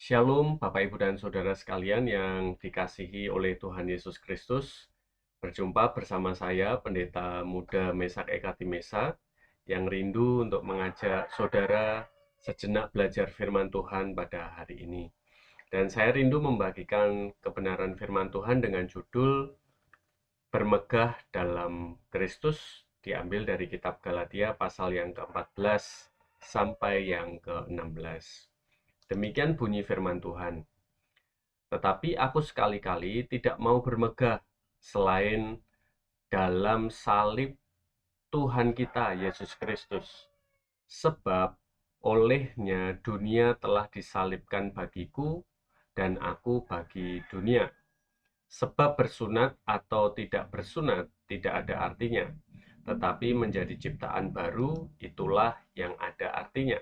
Shalom, Bapak, Ibu, dan Saudara sekalian yang dikasihi oleh Tuhan Yesus Kristus. Berjumpa bersama saya, Pendeta Muda Mesak Eka Timesa, yang rindu untuk mengajak saudara sejenak belajar firman Tuhan pada hari ini. Dan saya rindu membagikan kebenaran firman Tuhan dengan judul Bermegah dalam Kristus, diambil dari kitab Galatia pasal yang ke-14 sampai yang ke-16. Demikian bunyi firman Tuhan. Tetapi aku sekali-kali tidak mau bermegah selain dalam salib Tuhan kita, Yesus Kristus. Sebab olehnya dunia telah disalibkan bagiku dan aku bagi dunia. Sebab bersunat atau tidak bersunat tidak ada artinya, tetapi menjadi ciptaan baru itulah yang ada artinya.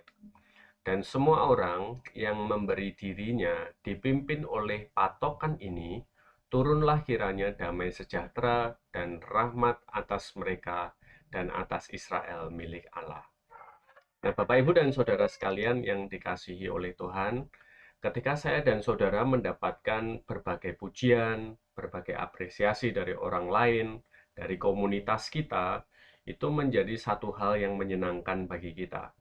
Dan semua orang yang memberi dirinya dipimpin oleh patokan ini, turunlah kiranya damai sejahtera dan rahmat atas mereka dan atas Israel milik Allah. Nah, Bapak, Ibu, dan Saudara sekalian yang dikasihi oleh Tuhan, ketika saya dan saudara mendapatkan berbagai pujian, berbagai apresiasi dari orang lain, dari komunitas kita, itu menjadi satu hal yang menyenangkan bagi kita.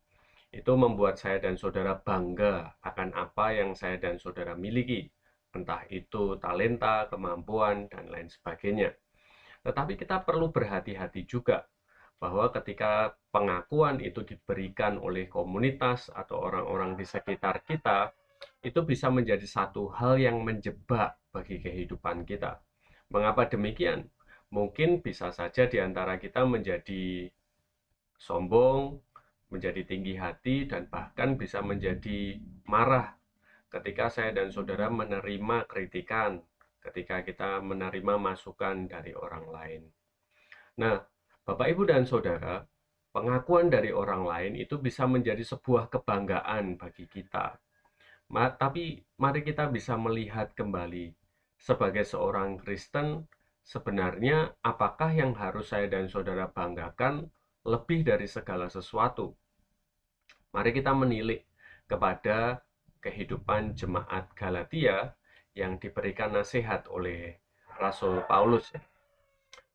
Itu membuat saya dan saudara bangga akan apa yang saya dan saudara miliki, entah itu talenta, kemampuan, dan lain sebagainya. Tetapi kita perlu berhati-hati juga bahwa ketika pengakuan itu diberikan oleh komunitas atau orang-orang di sekitar kita, itu bisa menjadi satu hal yang menjebak bagi kehidupan kita. Mengapa demikian? Mungkin bisa saja di antara kita menjadi sombong, menjadi tinggi hati, dan bahkan bisa menjadi marah ketika saya dan saudara menerima kritikan, ketika kita menerima masukan dari orang lain. Nah, Bapak, Ibu, dan Saudara, pengakuan dari orang lain itu bisa menjadi sebuah kebanggaan bagi kita. Tapi mari kita bisa melihat kembali sebagai seorang Kristen, sebenarnya apakah yang harus saya dan saudara banggakan lebih dari segala sesuatu? Mari kita menilik kepada kehidupan jemaat Galatia yang diberikan nasihat oleh Rasul Paulus.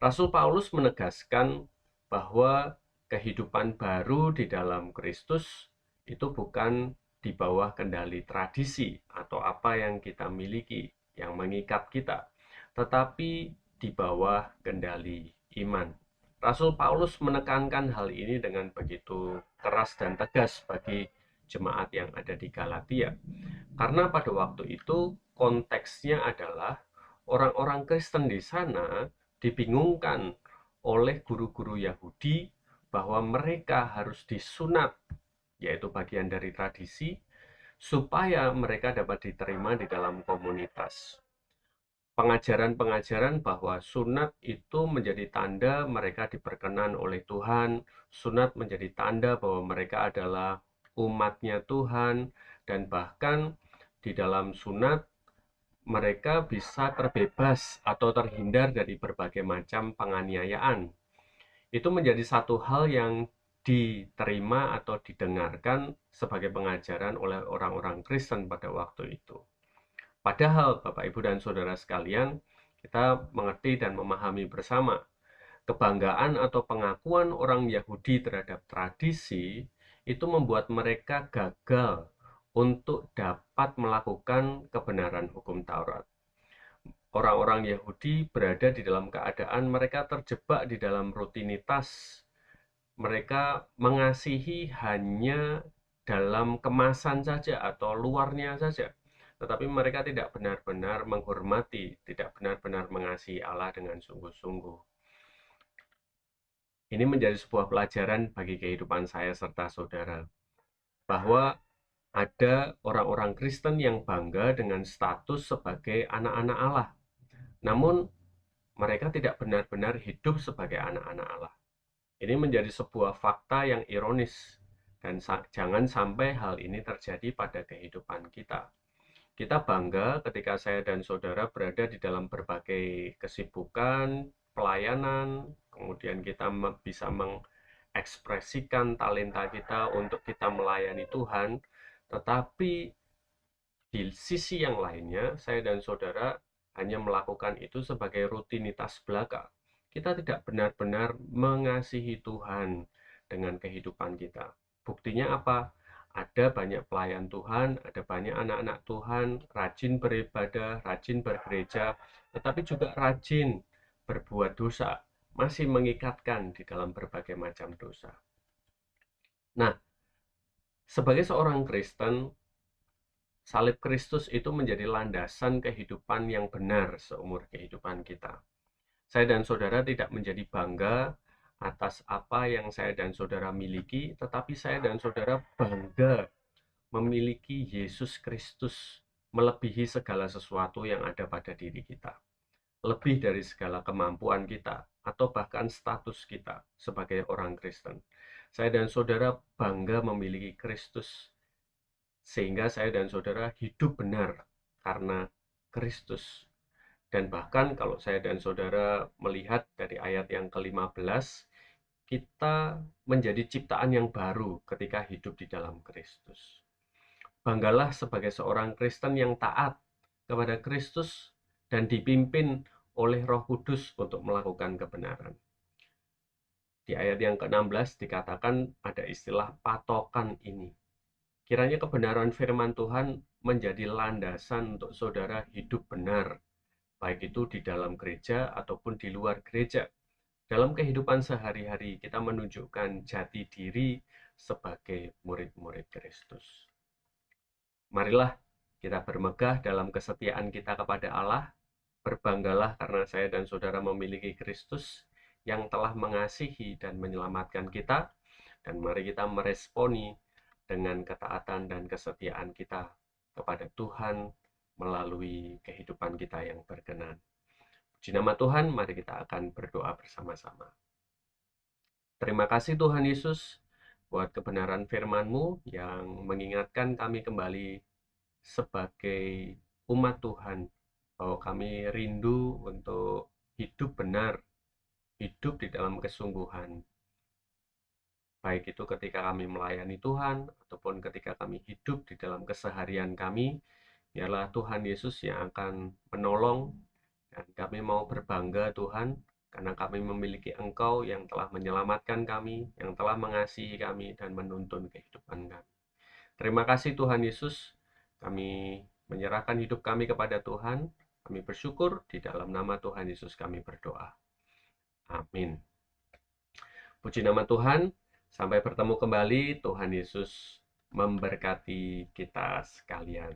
Rasul Paulus menegaskan bahwa kehidupan baru di dalam Kristus itu bukan di bawah kendali tradisi atau apa yang kita miliki yang mengikat kita, tetapi di bawah kendali iman. Rasul Paulus menekankan hal ini dengan begitu keras dan tegas bagi jemaat yang ada di Galatia. Karena pada waktu itu konteksnya adalah orang-orang Kristen di sana dibingungkan oleh guru-guru Yahudi bahwa mereka harus disunat, yaitu bagian dari tradisi, supaya mereka dapat diterima di dalam komunitas. Pengajaran-pengajaran bahwa sunat itu menjadi tanda mereka diperkenan oleh Tuhan, sunat menjadi tanda bahwa mereka adalah umatnya Tuhan, dan bahkan di dalam sunat mereka bisa terbebas atau terhindar dari berbagai macam penganiayaan. Itu menjadi satu hal yang diterima atau didengarkan sebagai pengajaran oleh orang-orang Kristen pada waktu itu. Padahal, Bapak, Ibu, dan Saudara sekalian, kita mengerti dan memahami bersama kebanggaan atau pengakuan orang Yahudi terhadap tradisi itu membuat mereka gagal untuk dapat melakukan kebenaran hukum Taurat. Orang-orang Yahudi berada di dalam keadaan mereka terjebak di dalam rutinitas. Mereka mengasihi hanya dalam kemasan saja atau luarnya saja. Tetapi mereka tidak benar-benar menghormati, tidak benar-benar mengasihi Allah dengan sungguh-sungguh. Ini menjadi sebuah pelajaran bagi kehidupan saya serta saudara. Bahwa ada orang-orang Kristen yang bangga dengan status sebagai anak-anak Allah. Namun mereka tidak benar-benar hidup sebagai anak-anak Allah. Ini menjadi sebuah fakta yang ironis dan jangan sampai hal ini terjadi pada kehidupan kita. Kita bangga ketika saya dan saudara berada di dalam berbagai kesibukan, pelayanan, kemudian kita bisa mengekspresikan talenta kita untuk kita melayani Tuhan, tetapi Di sisi yang lainnya, saya dan saudara hanya melakukan itu sebagai rutinitas belaka. Kita tidak benar-benar mengasihi Tuhan dengan kehidupan kita. Buktinya apa? Ada banyak pelayan Tuhan, ada banyak anak-anak Tuhan, rajin beribadah, rajin bergereja, tetapi juga rajin berbuat dosa, masih mengikatkan di dalam berbagai macam dosa. Nah, sebagai seorang Kristen, salib Kristus itu menjadi landasan kehidupan yang benar seumur kehidupan kita. Saya dan saudara tidak menjadi bangga atas apa yang saya dan saudara miliki, tetapi saya dan saudara bangga memiliki Yesus Kristus melebihi segala sesuatu yang ada pada diri kita. Lebih dari segala kemampuan kita, atau bahkan status kita sebagai orang Kristen. Saya dan saudara bangga memiliki Kristus, sehingga saya dan saudara hidup benar karena Kristus. Dan bahkan kalau saya dan saudara melihat dari ayat yang ke-15, kita menjadi ciptaan yang baru ketika hidup di dalam Kristus. Banggalah sebagai seorang Kristen yang taat kepada Kristus dan dipimpin oleh Roh Kudus untuk melakukan kebenaran. Di ayat yang ke-16 dikatakan ada istilah patokan ini. Kiranya kebenaran firman Tuhan menjadi landasan untuk saudara hidup benar, baik itu di dalam gereja ataupun di luar gereja. Dalam kehidupan sehari-hari, kita menunjukkan jati diri sebagai murid-murid Kristus. Marilah kita bermegah dalam kesetiaan kita kepada Allah, berbanggalah karena saya dan saudara memiliki Kristus yang telah mengasihi dan menyelamatkan kita, dan mari kita meresponi dengan ketaatan dan kesetiaan kita kepada Tuhan melalui kehidupan kita yang berkenan. Puji nama Tuhan, mari kita akan berdoa bersama-sama. Terima kasih Tuhan Yesus buat kebenaran firman-Mu yang mengingatkan kami kembali sebagai umat Tuhan bahwa kami rindu untuk hidup benar, hidup di dalam kesungguhan. Baik itu ketika kami melayani Tuhan ataupun ketika kami hidup di dalam keseharian kami, biarlah Tuhan Yesus yang akan menolong, dan kami mau berbangga Tuhan karena kami memiliki Engkau yang telah menyelamatkan kami, yang telah mengasihi kami dan menuntun kehidupan kami. Terima kasih Tuhan Yesus, kami menyerahkan hidup kami kepada Tuhan. Kami bersyukur di dalam nama Tuhan Yesus kami berdoa. Amin. Puji nama Tuhan. Sampai bertemu kembali. Tuhan Yesus memberkati kita sekalian.